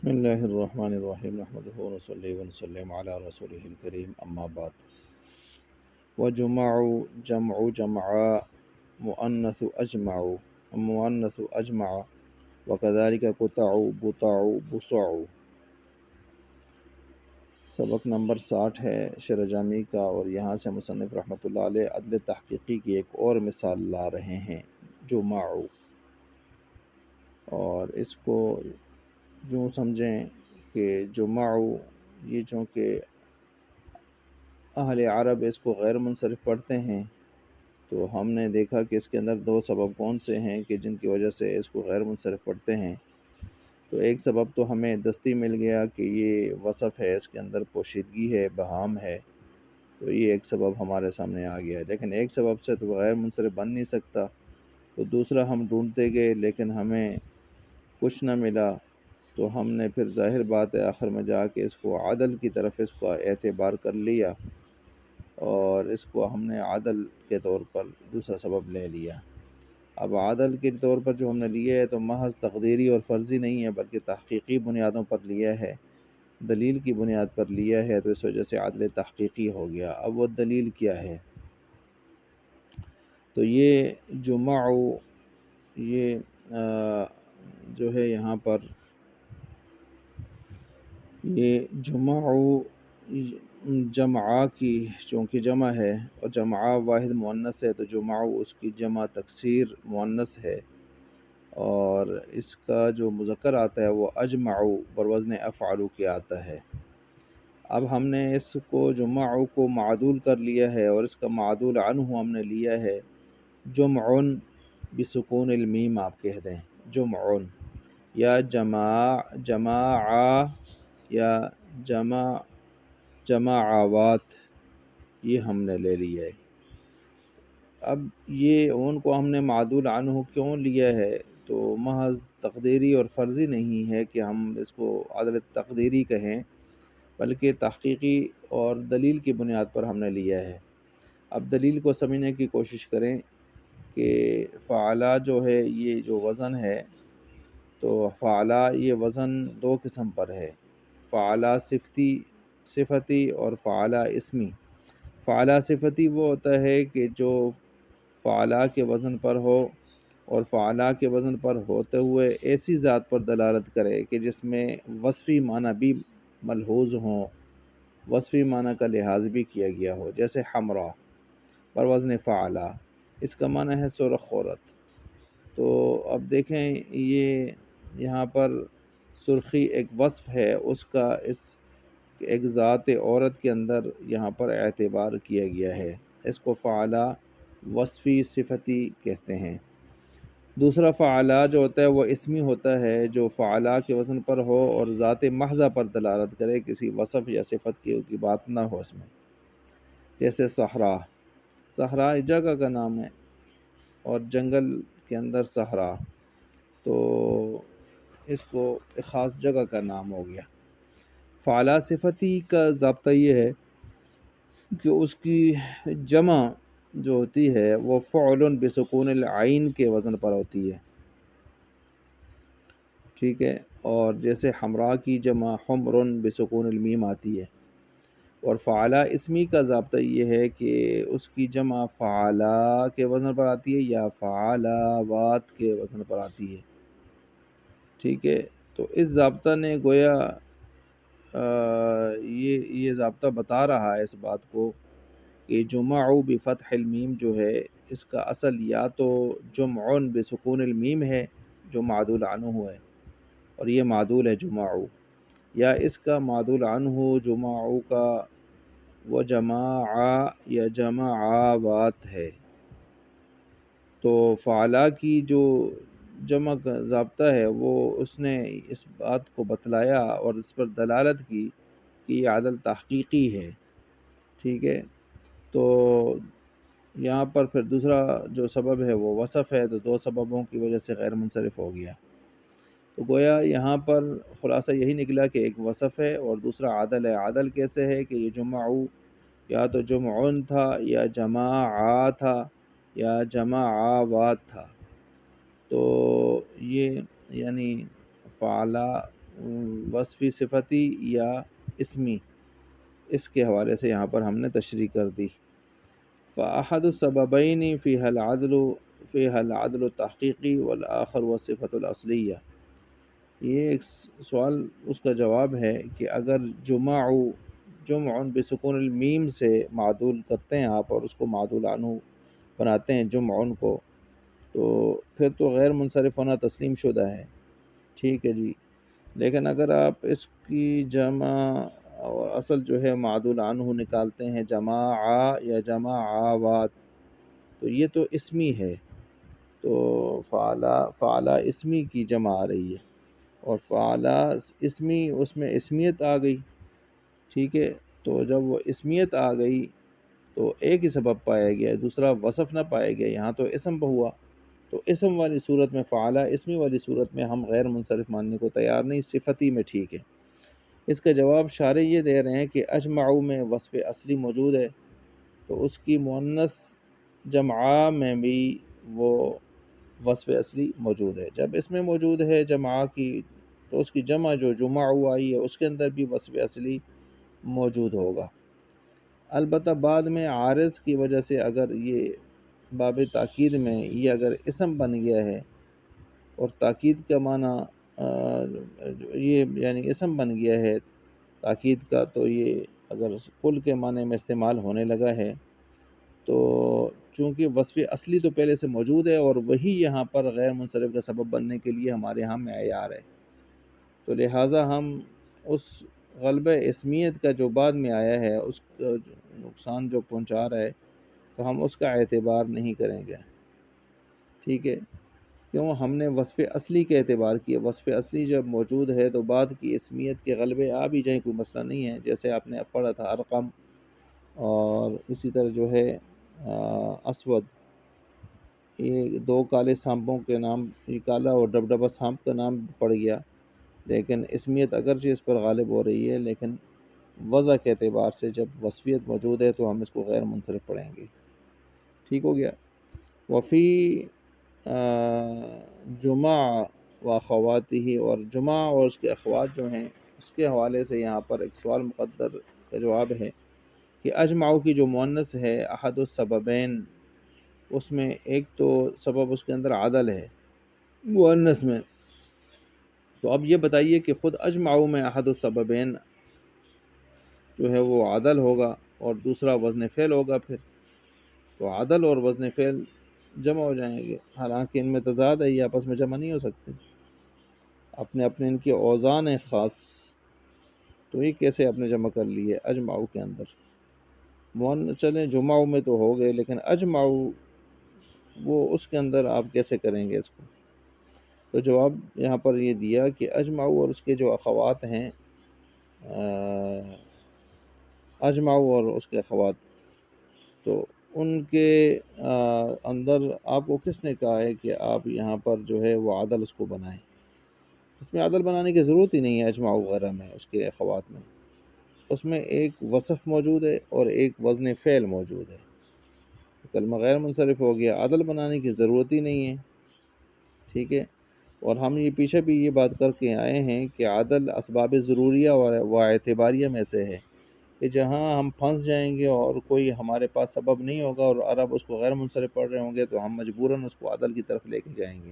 بسم اللہ الرحمن الرحیم نحمدہ ونصلی ونسلم علی رسولہ الکریم اما بعد وجمع جمع جمعا مؤنث اجمع وكذلك قطع بطع بصع۔ سبق نمبر 60 ہے شرح جامی کا، اور یہاں سے مصنف رحمۃ اللہ علیہ عدل تحقیقی کی ایک اور مثال لا رہے ہیں، جمع، اور اس کو یوں سمجھیں کہ جمع یہ چونکہ اہل عرب اس کو غیر منصرف پڑھتے ہیں، تو ہم نے دیکھا کہ اس کے اندر دو سبب کون سے ہیں کہ جن کی وجہ سے اس کو غیر منصرف پڑھتے ہیں۔ تو ایک سبب تو ہمیں دستی مل گیا کہ یہ وصف ہے، اس کے اندر پوشیدگی ہے، بہام ہے، تو یہ ایک سبب ہمارے سامنے آ گیا، لیکن ایک سبب سے تو غیر منصرف بن نہیں سکتا، تو دوسرا ہم ڈھونڈتے گئے لیکن ہمیں کچھ نہ ملا، تو ہم نے پھر ظاہر بات ہے آخر میں جا کے اس کو عدل کی طرف اس کو اعتبار کر لیا، اور اس کو ہم نے عدل کے طور پر دوسرا سبب لے لیا۔ اب عدل کے طور پر جو ہم نے لیا ہے تو محض تقدیری اور فرضی نہیں ہے، بلکہ تحقیقی بنیادوں پر لیا ہے، دلیل کی بنیاد پر لیا ہے، تو اس وجہ سے عدل تحقیقی ہو گیا۔ اب وہ دلیل کیا ہے؟ تو یہ جمع یہ جو ہے یہاں پر یہ جمع جمعہ کی چونکہ جمع ہے اور جمعہ واحد مؤنث ہے، تو جمع اس کی جمع تکسیر مؤنث ہے، اور اس کا جو مذکر آتا ہے وہ اجمع بروزن افعل کے آتا ہے۔ اب ہم نے اس کو جمع کو معدول کر لیا ہے، اور اس کا معدول عنہ ہم نے لیا ہے جمع بسکون المیم، آپ کہہ دیں جمع یا جماع یا جماعات، یہ ہم نے لے لیا ہے۔ اب یہ ان کو ہم نے معدول عنہ کیوں لیا ہے؟ تو محض تقدیری اور فرضی نہیں ہے کہ ہم اس کو عدل تقدیری کہیں، بلکہ تحقیقی اور دلیل کی بنیاد پر ہم نے لیا ہے۔ اب دلیل کو سمجھنے کی کوشش کریں کہ فعلا جو ہے یہ جو وزن ہے، تو فعلا یہ وزن دو قسم پر ہے، فعلا صفتی اور فعلا اسمی۔ فعلا صفتی وہ ہوتا ہے کہ جو فعلا کے وزن پر ہو، اور فعلا کے وزن پر ہوتے ہوئے ایسی ذات پر دلالت کرے کہ جس میں وصفی معنی بھی ملحوظ ہوں، وصفی معنی کا لحاظ بھی کیا گیا ہو، جیسے حمرا پر وزن فعلا، اس کا معنی ہے سرخ عورت۔ تو اب دیکھیں یہ یہاں پر سرخی ایک وصف ہے اس کا، اس ایک ذات عورت کے اندر یہاں پر اعتبار کیا گیا ہے، اس کو فعلا وصفی صفتی کہتے ہیں۔ دوسرا فعلا جو ہوتا ہے وہ اسمی ہوتا ہے، جو فعلا کے وزن پر ہو اور ذات محضہ پر دلالت کرے، کسی وصف یا صفت کی بات نہ ہو اس میں، جیسے صحرا۔ صحرا جگہ کا نام ہے، اور جنگل کے اندر صحرا، تو اس کو ایک خاص جگہ کا نام ہو گیا۔ فعلا صفتی کا ضابطہ یہ ہے کہ اس کی جمع جو ہوتی ہے وہ فعل بسکون العین کے وزن پر ہوتی ہے، ٹھیک ہے، اور جیسے حمراء کی جمع حمر بسکون المیم آتی ہے۔ اور فعلا اسمی کا ضابطہ یہ ہے کہ اس کی جمع فعلا کے وزن پر آتی ہے یا فعلاوات کے وزن پر آتی ہے، ٹھیک ہے۔ تو اس ضابطہ نے گویا یہ ضابطہ بتا رہا ہے اس بات کو کہ جمع بفتح المیم جو ہے اس کا اصل یا تو جمع بسکون المیم ہے جو معدول عنہ ہے، اور یہ معدول ہے جمع، یا اس کا معدول عنہ جمع کا وہ جماع یا جماعات ہے۔ تو فعلا کی جو جمع کا ضابطہ ہے وہ اس نے اس بات کو بتلایا اور اس پر دلالت کی کہ یہ عدل تحقیقی ہے، ٹھیک ہے۔ تو یہاں پر پھر دوسرا جو سبب ہے وہ وصف ہے، تو دو سببوں کی وجہ سے غیر منصرف ہو گیا۔ تو گویا یہاں پر خلاصہ یہی نکلا کہ ایک وصف ہے اور دوسرا عدل ہے۔ عدل کیسے ہے کہ یہ جمع یا تو جمعن تھا یا جماع تھا یا جماعات تھا، تو یہ یعنی فعلا وصفی صفتی یا اسمی، اس کے حوالے سے یہاں پر ہم نے تشریح کر دی۔ فأحد السببین فیہ العدل التحقیقی والآخر والصفت الأصلیہ۔ یہ ایک سوال اس کا جواب ہے کہ اگر جمع بسکون المیم سے معدول کرتے ہیں آپ اور اس کو معدول عنہ بناتے ہیں جمع کو، تو پھر تو غیر منصرف ہونا تسلیم شدہ ہے، ٹھیک ہے جی۔ لیکن اگر آپ اس کی جمع اور اصل جو ہے معدول عنہ نکالتے ہیں جماع یا جماعات، تو یہ تو اسمی ہے، تو فعلا اسمی کی جمع آ رہی ہے، اور فعلا اسمی اس میں اسمیت آ گئی، ٹھیک ہے۔ تو جب وہ اسمیت آ گئی تو ایک ہی سبب پایا گیا، دوسرا وصف نہ پایا گیا، یہاں تو اسم ہوا، تو اسم والی صورت میں فعلا، اسمی والی صورت میں ہم غیر منصرف ماننے کو تیار نہیں، صفتی میں ٹھیک ہے۔ اس کا جواب شارح یہ دے رہے ہیں کہ اجمعو میں وصف اصلی موجود ہے، تو اس کی مؤنث جمعہ میں بھی وہ وصف اصلی موجود ہے۔ جب اس میں موجود ہے جمعہ کی، تو اس کی جمع جو جمعو آئی ہے اس کے اندر بھی وصف اصلی موجود ہوگا۔ البتہ بعد میں عارض کی وجہ سے اگر یہ باب تاکید میں یہ اگر اسم بن گیا ہے، اور تاکید کا معنی یہ یعنی اسم بن گیا ہے تاکید کا، تو یہ اگر کل کے معنی میں استعمال ہونے لگا ہے، تو چونکہ وصف اصلی تو پہلے سے موجود ہے اور وہی یہاں پر غیر منصرف کا سبب بننے کے لیے ہمارے ہاں معیار ہے، تو لہٰذا ہم اس غلبہ اسمیت کا جو بعد میں آیا ہے اس کا نقصان جو پہنچا رہا ہے، تو ہم اس کا اعتبار نہیں کریں گے، ٹھیک ہے۔ کیوں؟ ہم نے وصف اصلی کے اعتبار کیا، وصف اصلی جب موجود ہے تو بعد کی اسمیت کے غلبے آ بھی جائیں، کوئی مسئلہ نہیں ہے، جیسے آپ نے پڑھا تھا ارقم، اور اسی طرح جو ہے اسود، یہ دو کالے سانپوں کے نام، یہ کالا اور ڈبڈبا سانپ کا نام پڑ گیا، لیکن اسمیت اگرچہ اس پر غالب ہو رہی ہے، لیکن وضع کے اعتبار سے جب وصفیت موجود ہے تو ہم اس کو غیر منصرف پڑھیں گے، ٹھیک ہو گیا۔ وفی جمع و اخواتی، اور جمع اور اس کے اخوات جو ہیں اس کے حوالے سے یہاں پر ایک سوال مقدر کا جواب ہے کہ اجمعو کی جو مؤنث ہے احد السببین، اس میں ایک تو سبب اس کے اندر عدل ہے مؤنث میں، تو اب یہ بتائیے کہ خود اجمعو میں احد السببین جو ہے وہ عدل ہوگا اور دوسرا وزن فعل ہوگا، پھر تو عدل اور وزن فعل جمع ہو جائیں گے، حالانکہ ان میں تضاد ہے، یہ آپس میں جمع نہیں ہو سکتے، اپنے اپنے ان کے اوزان ہیں خاص، تو یہ کیسے اپنے جمع کر لیے اجمعو کے اندر؟ چلیں جمعو میں تو ہو گئے، لیکن اجمعو وہ اس کے اندر آپ کیسے کریں گے اس کو؟ تو جواب یہاں پر یہ دیا کہ اجمعو اور اس کے جو اخوات ہیں، اجمعو اور اس کے اخوات، تو ان کے اندر آپ کو کس نے کہا ہے کہ آپ یہاں پر جو ہے وہ عدل اس کو بنائیں؟ اس میں عدل بنانے کی ضرورت ہی نہیں ہے اجمعو وغیرہ میں، اس کے اخوات میں، اس میں ایک وصف موجود ہے اور ایک وزن فعل موجود ہے، کلمہ غیر منصرف ہو گیا، عدل بنانے کی ضرورت ہی نہیں ہے، ٹھیک ہے۔ اور ہم یہ پیچھے بھی یہ بات کر کے آئے ہیں کہ عدل اسباب ضروریہ و اعتباریہ میں سے ہے، کہ جہاں ہم پھنس جائیں گے اور کوئی ہمارے پاس سبب نہیں ہوگا اور عرب اس کو غیر منصرف پڑھ رہے ہوں گے، تو ہم مجبوراً اس کو عدل کی طرف لے کے جائیں گے،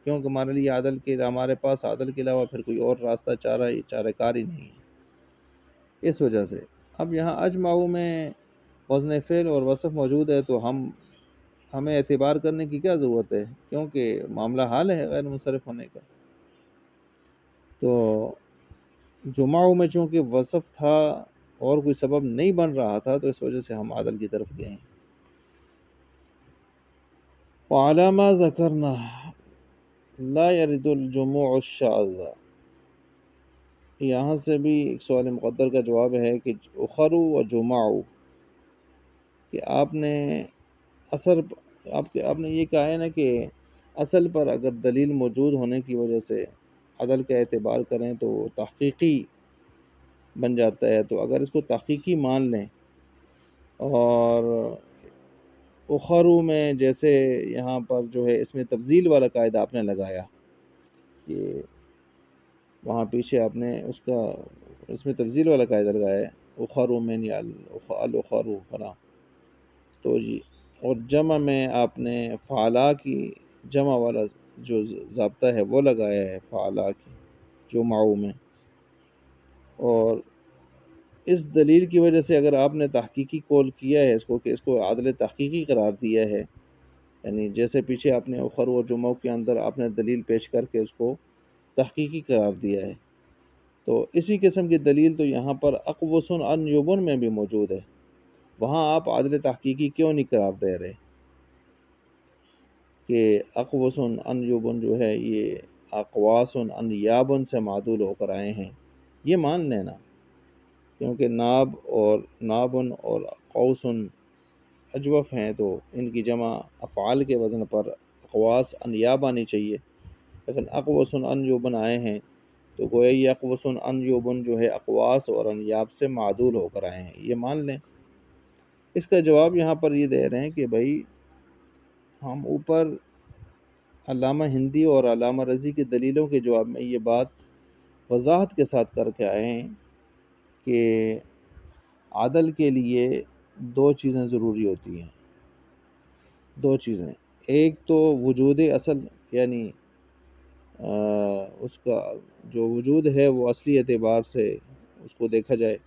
کیونکہ ہمارے لیے ہمارے پاس عدل کے علاوہ پھر کوئی اور راستہ چارہ کار ہی نہیں ہے، اس وجہ سے۔ اب یہاں اجمعو میں وزن فعل اور وصف موجود ہے، تو ہمیں اعتبار کرنے کی کیا ضرورت ہے، کیونکہ معاملہ حال ہے غیر منصرف ہونے کا۔ تو جمعوں میں چونکہ وصف تھا اور کوئی سبب نہیں بن رہا تھا، تو اس وجہ سے ہم عدل کی طرف گئے ہیں۔ وعلامہ ذکرنا لا يرد الجموع الشاذ، یہاں سے بھی ایک سوال مقدر کا جواب ہے کہ اخرو و جمعو، کہ آپ نے یہ کہا ہے نا کہ اصل پر اگر دلیل موجود ہونے کی وجہ سے عدل کا اعتبار کریں تو وہ تحقیقی بن جاتا ہے، تو اگر اس کو تحقیقی مان لیں، اور اخرو میں جیسے یہاں پر جو ہے اس میں تفضیل والا قاعدہ آپ نے لگایا کہ وہاں پیچھے آپ نے اس میں تفضیل والا قاعدہ لگایا ہے، اخرو من الاخرو فلاں، تو جی، اور جمع میں آپ نے فعلا کی جمع والا جو ضابطہ ہے وہ لگایا ہے فعلا کی جو معو میں، اور اس دلیل کی وجہ سے اگر آپ نے تحقیقی قول کیا ہے اس کو کہ اس کو عادل تحقیقی قرار دیا ہے، یعنی جیسے پیچھے آپ نے اخر و جمعہ کے اندر آپ نے دلیل پیش کر کے اس کو تحقیقی قرار دیا ہے، تو اسی قسم کی دلیل تو یہاں پر اقوس ان یبن میں بھی موجود ہے، وہاں آپ عادل تحقیقی کیوں نہیں قرار دے رہے کہ اقوس ان یبن جو ہے یہ اقواس ان یابن سے معدول ہو کر آئے ہیں، یہ مان لینا، کیونکہ نابن اور قوسن اجوف ہیں تو ان کی جمع افعال کے وزن پر اقواس انیاب آنی چاہیے، لیکن اقوسن ان یوبن آئے ہیں تو گویا یہ اقوسن ان یوبن جو ہے اقواس اور انیاب سے معدول ہو کر آئے ہیں، یہ مان لیں۔ اس کا جواب یہاں پر یہ دے رہے ہیں کہ بھائی ہم اوپر علامہ ہندی اور علامہ رضی کی دلیلوں کے جواب میں یہ بات وضاحت کے ساتھ کر کے آئے ہیں کہ عدل کے لیے دو چیزیں ضروری ہوتی ہیں، دو چیزیں، ایک تو وجود اصل، یعنی اس کا جو وجود ہے وہ اصلی اعتبار سے اس کو دیکھا جائے،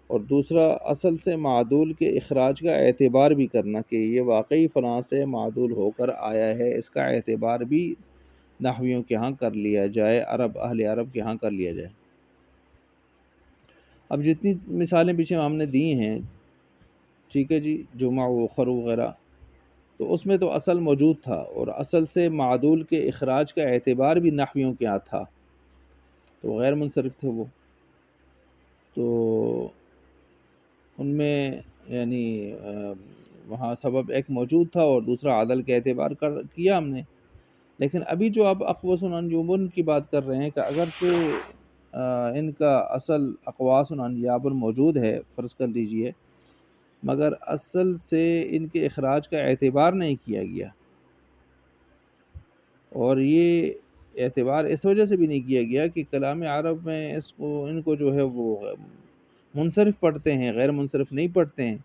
اور دوسرا اصل سے معدول کے اخراج کا اعتبار بھی کرنا کہ یہ واقعی فلاں سے معدول ہو کر آیا ہے، اس کا اعتبار بھی نحویوں کے ہاں کر لیا جائے، اہل عرب کے ہاں کر لیا جائے۔ اب جتنی مثالیں پیچھے ہم نے دی ہیں، ٹھیک ہے جی، جمع و اخر وغیرہ، تو اس میں تو اصل موجود تھا اور اصل سے معدول کے اخراج کا اعتبار بھی نحویوں کے ہاں تھا، تو غیر منصرف تھے وہ، تو ان میں یعنی وہاں سبب ایک موجود تھا اور دوسرا عدل کے اعتبار کیا ہم نے، لیکن ابھی جو آپ اقواس انجمن کی بات کر رہے ہیں کہ اگرچہ ان کا اصل اقواس انیاب موجود ہے، فرض کر لیجئے، مگر اصل سے ان کے اخراج کا اعتبار نہیں کیا گیا، اور یہ اعتبار اس وجہ سے بھی نہیں کیا گیا کہ کلام عرب میں ان کو جو ہے وہ منصرف پڑھتے ہیں، غیر منصرف نہیں پڑھتے ہیں،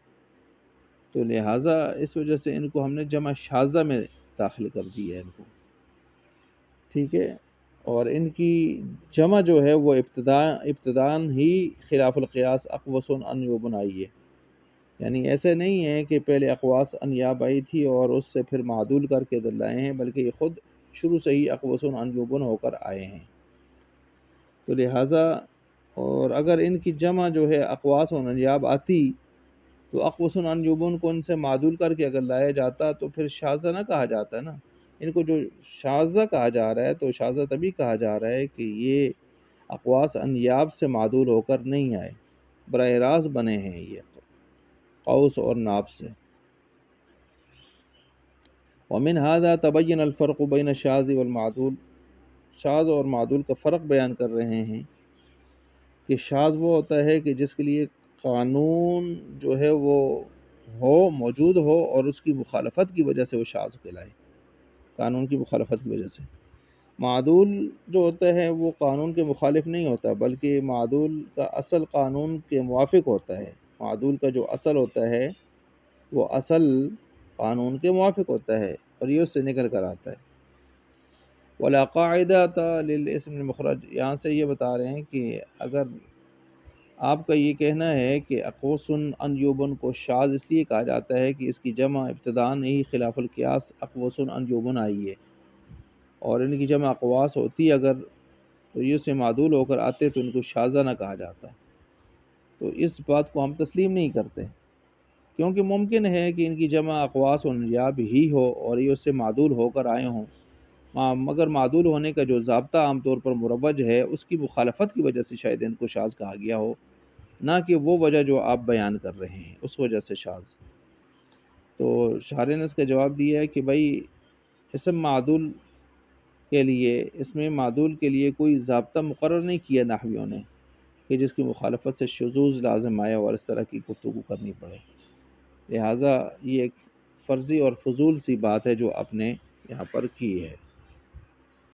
تو لہٰذا اس وجہ سے ان کو ہم نے جمع شاذہ میں داخل کر دیا ہے ان کو، ٹھیک ہے، اور ان کی جمع جو ہے وہ ابتداً ہی خلاف القیاس اقوس ان آئی ہے، یعنی ایسے نہیں ہے کہ پہلے اقواس انیاب آئی تھی اور اس سے پھر معدول کر کے دلائے ہیں، بلکہ یہ خود شروع سے ہی اقوس انجوبن ہو کر آئے ہیں، تو لہٰذا اور اگر ان کی جمع جو ہے اقواس انیاب آتی تو اقوس انجوبن کو ان سے معدول کر کے اگر لایا جاتا تو پھر شاذہ نہ کہا جاتا نا، ان کو جو شاذہ کہا جا رہا ہے تو شاذہ تبھی کہا جا رہا ہے کہ یہ اقواس انیاب سے معدول ہو کر نہیں آئے، براہ راست بنے ہیں یہ قوس اور ناب سے۔ ومن هذا تبین الفرق بین الشاذ والمعدول، شاذ اور معدول کا فرق بیان کر رہے ہیں کہ شاذ وہ ہوتا ہے کہ جس کے لیے قانون جو ہے وہ موجود ہو اور اس کی مخالفت کی وجہ سے وہ شاذ کہلائے، قانون کی مخالفت کی وجہ سے۔ معدول جو ہوتا ہے وہ قانون کے مخالف نہیں ہوتا، بلکہ معدول کا اصل قانون کے موافق ہوتا ہے، معدول کا جو اصل ہوتا ہے وہ اصل قانون کے موافق ہوتا ہے اور یہ اس سے نکل کر آتا ہے۔ ولا قاعدہ للاسم المخرج، یہاں سے یہ بتا رہے ہیں کہ اگر آپ کا یہ کہنا ہے کہ اقوس انجوبن کو شاذ اس لیے کہا جاتا ہے کہ اس کی جمع ابتداءً ہی خلاف القیاس اقوس انجوبن آئی ہے، اور ان کی جمع اقواس ہوتی اگر تو یہ اس سے معدول ہو کر آتے تو ان کو شاذہ نہ کہا جاتا، تو اس بات کو ہم تسلیم نہیں کرتے، کیونکہ ممکن ہے کہ ان کی جمع اقواس انیاب ہی ہو اور یہ اس سے معدول ہو کر آئے ہوں، مگر معدول ہونے کا جو ضابطہ عام طور پر مروج ہے اس کی مخالفت کی وجہ سے شاید ان کو شاذ کہا گیا ہو، نہ کہ وہ وجہ جو آپ بیان کر رہے ہیں اس وجہ سے شاذ۔ تو شارح نے اس کا جواب دیا ہے کہ بھائی اسم معدول کے لیے، اس میں معدول کے لیے کوئی ضابطہ مقرر نہیں کیا نحویوں نے کہ جس کی مخالفت سے شذوذ لازم آیا اور اس طرح کی گفتگو کرنی پڑے، لہٰذا یہ ایک فرضی اور فضول سی بات ہے جو آپ نے یہاں پر کی ہے۔